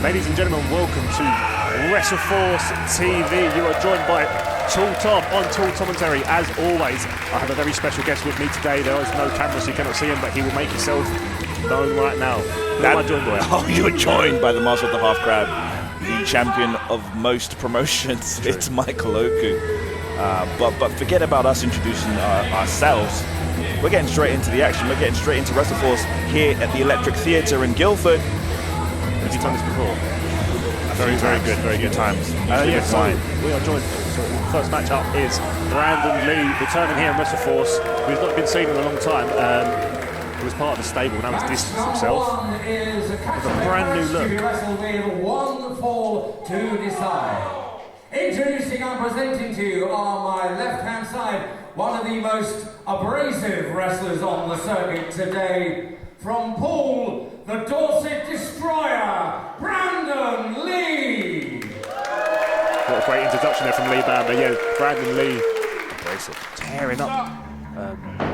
Ladies and gentlemen, welcome to WrestleForce TV. You are joined by Tool Tom on Tool Commentary. As always, I have a very special guest with me today. There is no camera, so you cannot see him, but he will make himself known right now. Who am I joined by? Oh, you're joined by the master of the half crab, the champion of most promotions. True. It's Michael Oku. But forget about us introducing ourselves. We're getting straight into the action. We're getting straight into WrestleForce here at the Electric Theatre in Guildford. Have you done this before? Very good. Very good times. So we are joined. So the first matchup is Brandon Lee, returning here in WrestleForce. Who's not been seen in a long time. He was part of the stable, now he's distanced himself. With a brand new look. One fall to decide. Introducing and presenting to you on my left-hand side, one of the most abrasive wrestlers on the circuit today, from Paul, the Dorset Destroyer, Brandon Lee. What a great introduction there from Lee Bamber. Yeah, Brandon Lee, abrasive, tearing up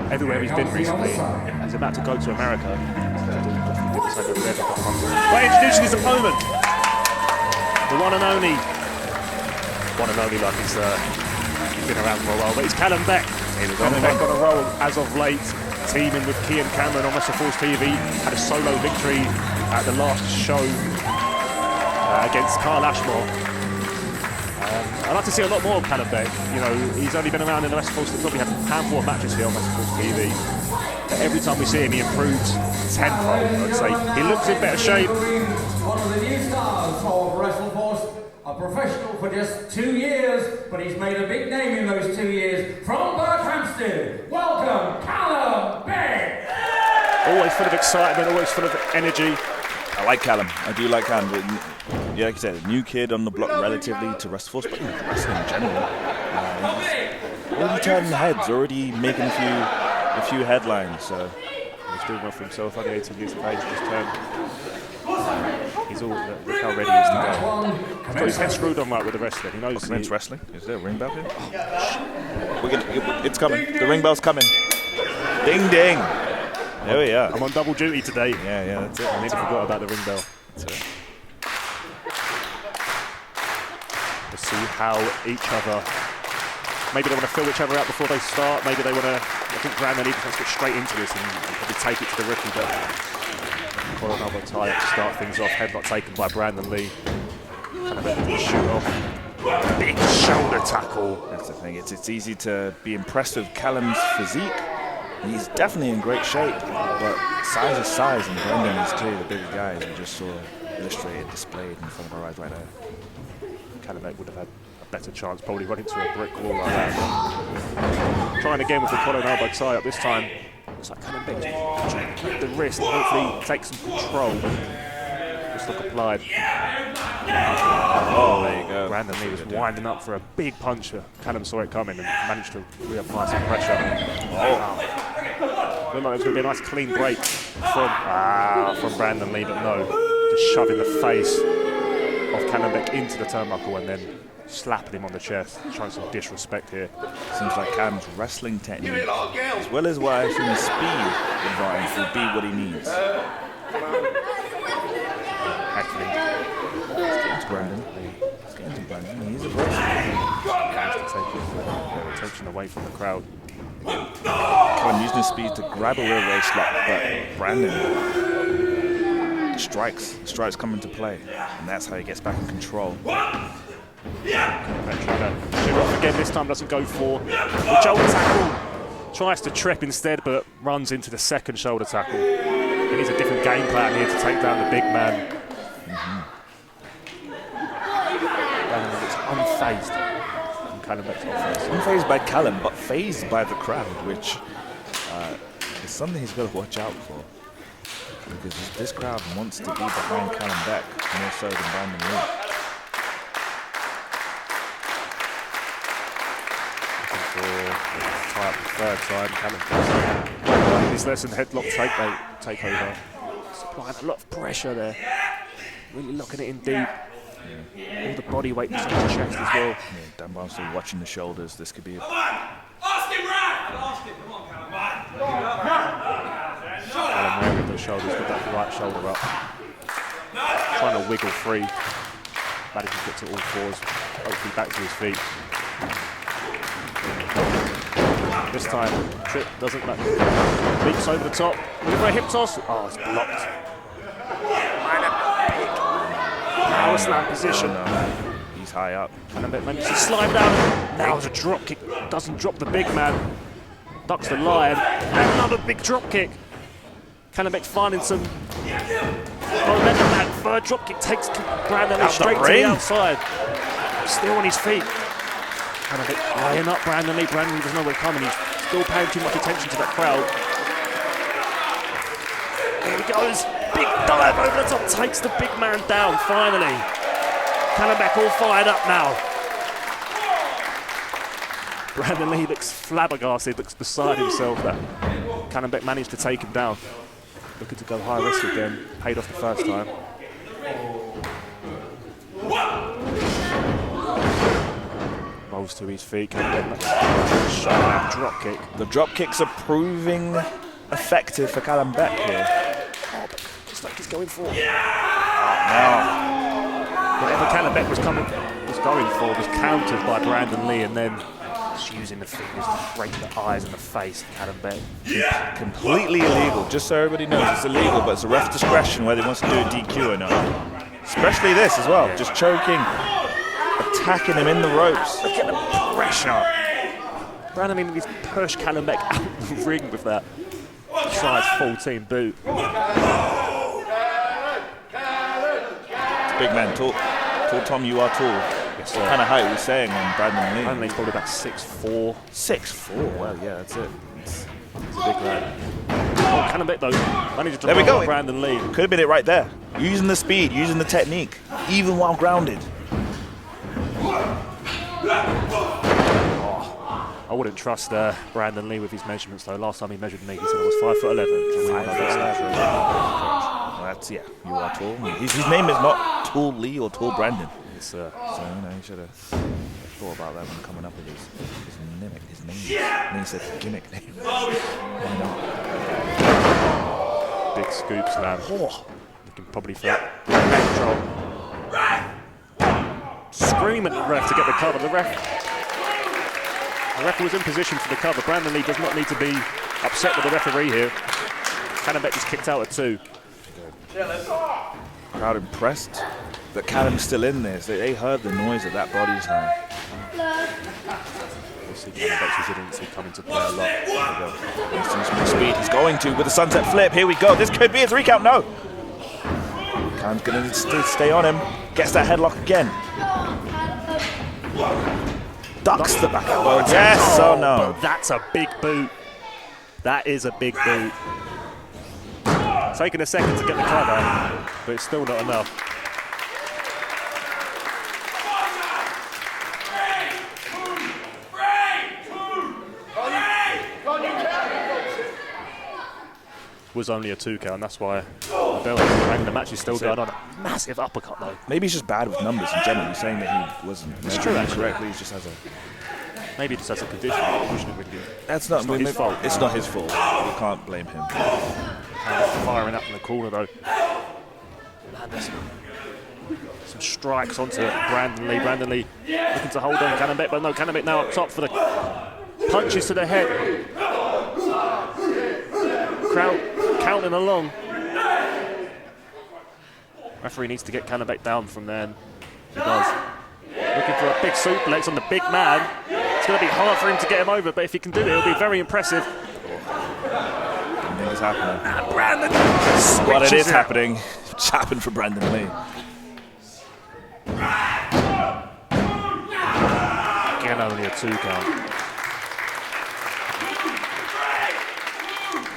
everywhere he's been recently. He's about to go to America. But introducing his opponent, the one and only like he's been around for a while, but it's Callum Beck. Callum Beck on a roll as of late, teaming with Key and Cameron on WrestleForce TV. Had a solo victory at the last show against Carl Ashmore. I'd like to see a lot more of Callum Beck. You know, he's only been around in the WrestleForce. He's probably had a handful of matches here on WrestleForce TV. But every time we see him, he improves tenfold, I'd say. He looks in better shape. One of the new stars of WrestleForce, a professional for just 2 years, but he's made a big name in those 2 years. From Berkhamsted, welcome, Callum Beck! Always full of excitement, always full of energy. I like Callum. I do like Callum. Yeah, like you said, a new kid on the block relatively to WrestleForce, but wrestling in general. Already turning heads, already making a few headlines. So he's doing well for himself. Only 18 years of age, just turned. He's all look how ready he is to go. He's got his head screwed on right with the wrestling. He knows men's wrestling. Is there a ring bell here? It's coming. The ring bell's coming. Ding ding. There we are. I'm on double duty today. Yeah, that's it. I nearly forgot about the ring bell. That's it. To see how each other. Maybe they want to fill each other out before they start. Maybe they want to. I think Brandon Lee wants to get straight into this and probably take it to the rookie. But for another tie-up to start things off. Headlock taken by Brandon Lee. Kind of a shoot off. Big shoulder tackle. That's the thing. It's easy to be impressed with Callum's physique. He's definitely in great shape, but size is size, and Brendan is clearly the bigger guy, as we just saw illustrated, displayed in front of our eyes right now. Callum Beck would have had a better chance, probably run into a brick wall like that. Trying again with the collar and elbow tie-up this time. Looks like Callum Beck's trying to keep the wrist and hopefully take some control. Just look applied. Oh, there you go. Brandon Lee was winding up for a big punch. Callum saw it coming and managed to reapply some pressure. Wow. Looked like it was going to be a nice clean break from Brandon Lee, but no. Just shoving the face of Callum Beck into the turnbuckle and then slapping him on the chest, showing some disrespect here. Seems like Callum's wrestling technique, as well as what I assume his speed advantage will be what he needs. It's Brandon. It's getting to Brandon. He's a wrestler. Attention away from the crowd. Callum using his speed to grab a rear waist lock, but Brandon, strikes come into play, and that's how he gets back in control. Again, this time doesn't go for the shoulder tackle. Tries to trip instead, but runs into the second shoulder tackle. He needs a different game plan here to take down the big man. It's unfazed. Unfazed by Callum, but phased by the crowd, which is something he's got to watch out for. Because this crowd wants to be behind Callum Beck more so than Brandon Lee. Tie up the third time. Callum in his lesson headlock take over. Supplying a lot of pressure there. Really locking it in deep. All the body weight is on the chest as well. Dan Barnes still watching the shoulders. This could be a... Ask him, Brad! Ask him, come on, Callum. Callum wearing those shoulders with that right shoulder up. Trying to wiggle free. Managing to get to all fours. Hopefully back to his feet. This time, Trip doesn't let leaps over the top. Looking for a hip toss. Oh, it's blocked. Power slam position. No. He's high up. And a bit managed to slide down. Now there's a drop kick. Doesn't drop the big man. Ducks the lion. And another big drop kick. Beck finding some momentum. That third drop kick takes Brandon Lee straight to the outside. Still on his feet. Beck eyeing up Brandon Lee. Brandon Lee doesn't know where coming. He's still paying too much attention to that crowd. Here he goes. Big dive over the top. Takes the big man down, finally. Beck all fired up now. Brandon Lee looks flabbergasted, looks beside himself that Beck managed to take him down. Looking to go high risk again. Paid off the first time. Rolls to his feet. Sharp drop kick. The drop kicks are proving effective for Callum Beck here. Oh, but looks like he's going for. Now, Whatever Callum Beck was going for was countered by Brandon Lee, and then just using the fingers to break the eyes and the face of Callum Beck. completely illegal. Just so everybody knows, it's illegal, but it's a ref discretion whether he wants to do a DQ or not. Especially this as well, just choking, attacking him in the ropes. Look at the pressure. Brandon Lee needs to push Callum Beck out of the ring with that size 14 boot. Big man, tall Tom, you are tall. Yes, What kind of height are we saying on Brandon Lee? Brandon Lee's probably about 6'4". 6'4", well, yeah, that's it. He's a big lad. Oh, Callum Beck though, managed to There we go. Brandon Lee. Could have been it right there. Using the speed, using the technique, even while grounded. I wouldn't trust Brandon Lee with his measurements though. Last time he measured me, he said I was 5'11". Well, that's, yeah, you are tall. His name is not Tall Lee or Tall Brandon. It's, So, you should have thought about that when coming up with his name. And then he said gimmick name. big scoop slam. Oh. You can probably feel control. Scream at the ref to get the cover. The ref was in position for the cover. Brandon Lee does not need to be upset with the referee here. Callum Beck just kicked out at 2. Crowd impressed that Callum's still in this. They heard the noise of that body slam. We'll see Callum Beck's resiliency come into play a lot. Instant speed he's going to with the sunset flip. Here we go. This could be a 3 count. No. Callum's going to stay on him. Gets that headlock again. Ducks the back elbow. Yes, oh no. But that's a big boot. That is a big boot. Taking a second to get the cover, but it's still not enough. Was only a 2 count, and that's why the bell rang. The match is still going on. A massive uppercut though. Maybe he's just bad with numbers in general. He's saying that he wasn't. It's true, actually. Correctly, he just has a. Maybe just as a condition. That's not, not his fault. It's not his fault. You can't blame him. Firing up in the corner though. Man, there's some strikes onto Brandon Lee. Brandon Lee looking to hold on Callum Beck, but no, Callum Beck now up top for the punches to the head. Crowd counting along. Referee needs to get Callum Beck down from there, and he does. Looking for a big suplex on the big man. It's going to be hard for him to get him over, but if he can do it, it'll be very impressive. It's happening. And Brandon But it switches is happening. It's happened for Brandon Lee. Again, only a 2 count.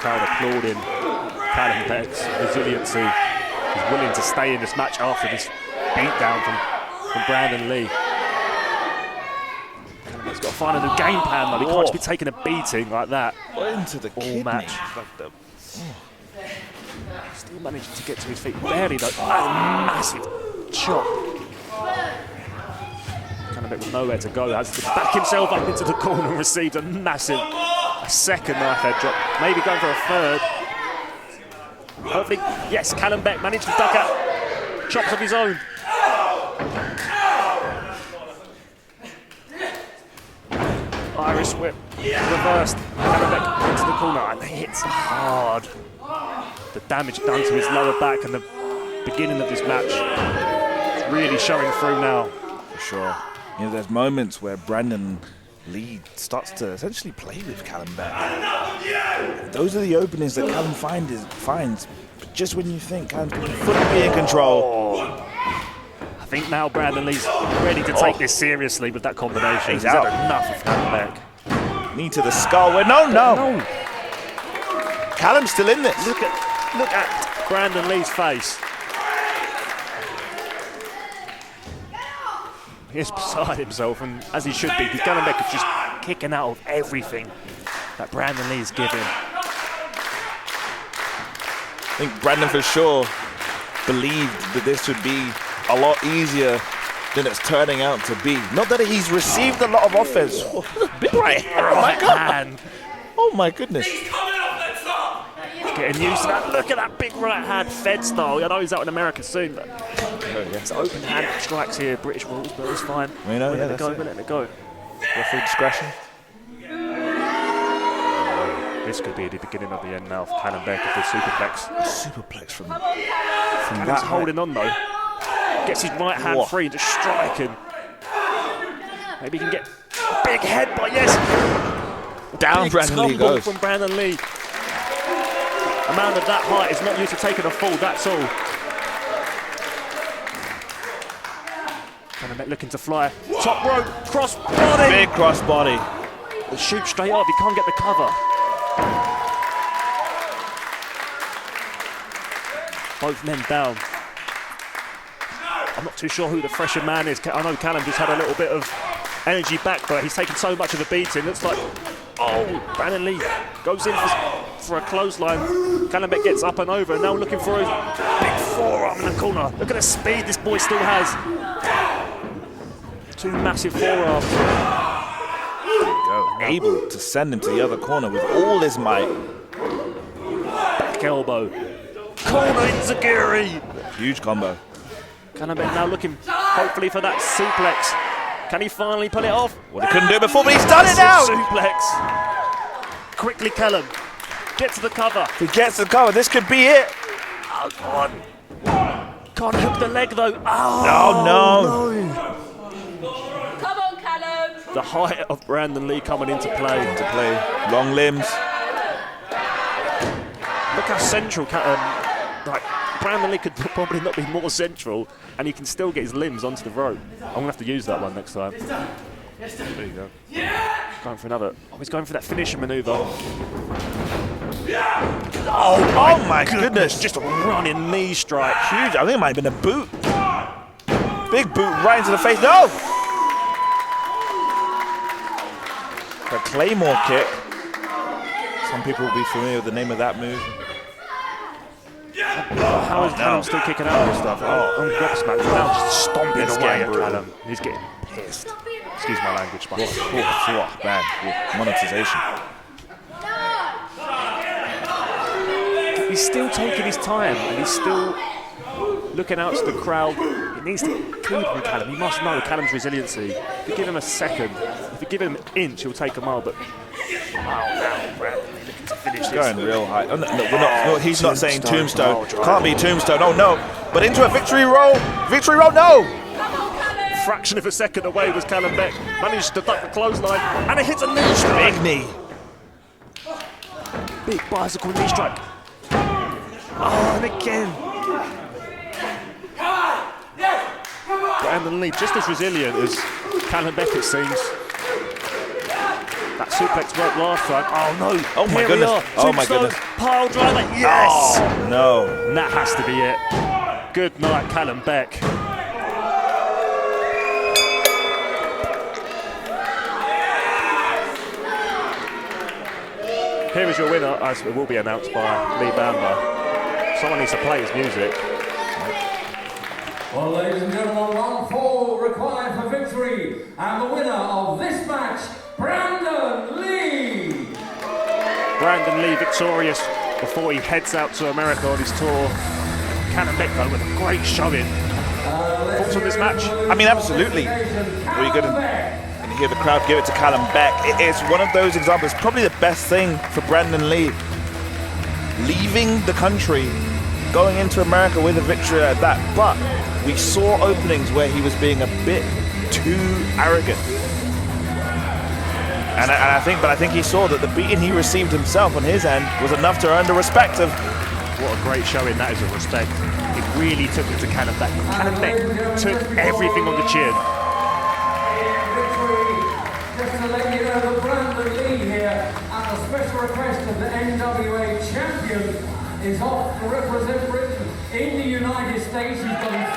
Crowd applauding Callum Beck's resiliency. He's willing to stay in this match after this beatdown from Brandon Lee. Callum Beck's got to find a new game plan though. He can't just be taking a beating like that. Into the kidney. Match. Still managed to get to his feet. Barely though. Oh, massive chop. Callum Beck with nowhere to go. Has to back himself up into the corner and received a massive second knife head drop. Maybe going for a third. Hopefully, yes, Callum Beck managed to duck out. chops of his own. Irish whip, reversed. Callum Beck into the corner and hits hard. The damage done to his lower back and the beginning of this match is really showing through now. For sure. You know, there's moments where Brandon Lee starts to essentially play with Callum Beck. Those are the openings that Callum finds. But just when you think Callum's going to fully be in control. I think now Brandon Lee's ready to take this seriously with that combination. He's out. Had enough of Callum Beck. Knee to the skull. No. Callum's still in this. Look at Brandon Lee's face. He's beside himself, and as he should be, because Callum Beck is just kicking out of everything that Brandon Lee is giving. I think Brandon for sure believed that this would be a lot easier than it's turning out to be. Not that he's received a lot of offense. Big right hand. Oh my God. Oh my goodness. Getting used to that. Look at that big right hand Fed style. I know he's out in America soon, but it's open hand strikes here. British rules, but it's fine. We know, we're letting it go. Referee discretion. This could be the beginning of the end now for Callum Beck with the superplex. Superplex from Callum's holding on though. Gets his right hand free, just striking. Maybe he can get a big headbutt. Yes. Down Brandon Lee goes. From Brandon Lee. A man of that height is not used to taking a fall, that's all. Callum Beck looking to fly. Top rope, cross body. Big cross body. The shoot straight up, he can't get the cover. Both men down. I'm not too sure who the fresher man is. I know Callum just had a little bit of energy back, but he's taken so much of a beating. Looks like, Brandon Lee goes in for a clothesline. Callum Beck gets up and over, and now looking for a big forearm in the corner. Look at the speed this boy still has. Two massive forearms. Able to send him to the other corner with all his might. Back elbow. Corner enziguri. Huge combo. Callum Beck now looking, hopefully, for that suplex. Can he finally pull it off? Well, he couldn't do it before, but he's done it now. Suplex. Quickly, Callum. Get to the cover. If he gets the cover, this could be it. Oh, go on. Can't hook the leg, though. Oh, no. Come on, Callum. The height of Brandon Lee coming into play. Long limbs. Look how central Brandon Lee could probably not be more central, and he can still get his limbs onto the rope. I'm going to have to use that one next time. There you go. Going for another. He's going for that finishing maneuver. Oh my goodness. Just a running knee strike. Huge. I think it might have been a boot. Big boot right into the face. No! The Claymore kick. Some people will be familiar with the name of that move. How is Callum still kicking out of this stuff? I'm gobsmacked. Now just stomping away at Callum. He's getting pissed. Excuse my language, but Bad. Monetization. He's still taking his time, and he's still looking out to the crowd. He needs to keep him, Callum. He must know Callum's resiliency. If you give him a second, if you give him an inch, he'll take a mile. But now, Brandon looking to finish this. Going real high. Oh, no, he's not saying tombstone. Can't be tombstone. Oh no! But into a victory roll. Victory roll. No! Fraction of a second away was Callum Beck. Managed to duck the clothesline, and it hits a knee strike. Big knee. Big bicycle knee strike. And again. Brandon Lee, just as resilient as Callum Beck, it seems. That suplex worked last time. Oh no! Oh my goodness! Oh my goodness! Pile driver. Yes! Oh no! And that has to be it. Good night, Callum Beck. Here is your winner, as it will be announced by Lee Bamba. Someone needs to play his music. Well, ladies and gentlemen, 1-4 required for victory, and the winner of this match, Brandon Lee. Brandon Lee victorious before he heads out to America on his tour. Callum Beck, though, with a great showing. Thoughts on this match? I mean, absolutely. Really good. And you hear the crowd give it to Callum Beck. It's one of those examples, probably the best thing for Brandon Lee. Leaving the country, going into America with a victory at that. But we saw openings where he was being a bit too arrogant. And I think he saw that the beating he received himself on his end was enough to earn the respect of. What a great showing that is of respect. It really took it to Callum Beck. Callum Beck took everything on the chin. Just to let you know that Brandon Lee here, at the special request of the NWA champion, is off to represent Britain in the United States. He's got his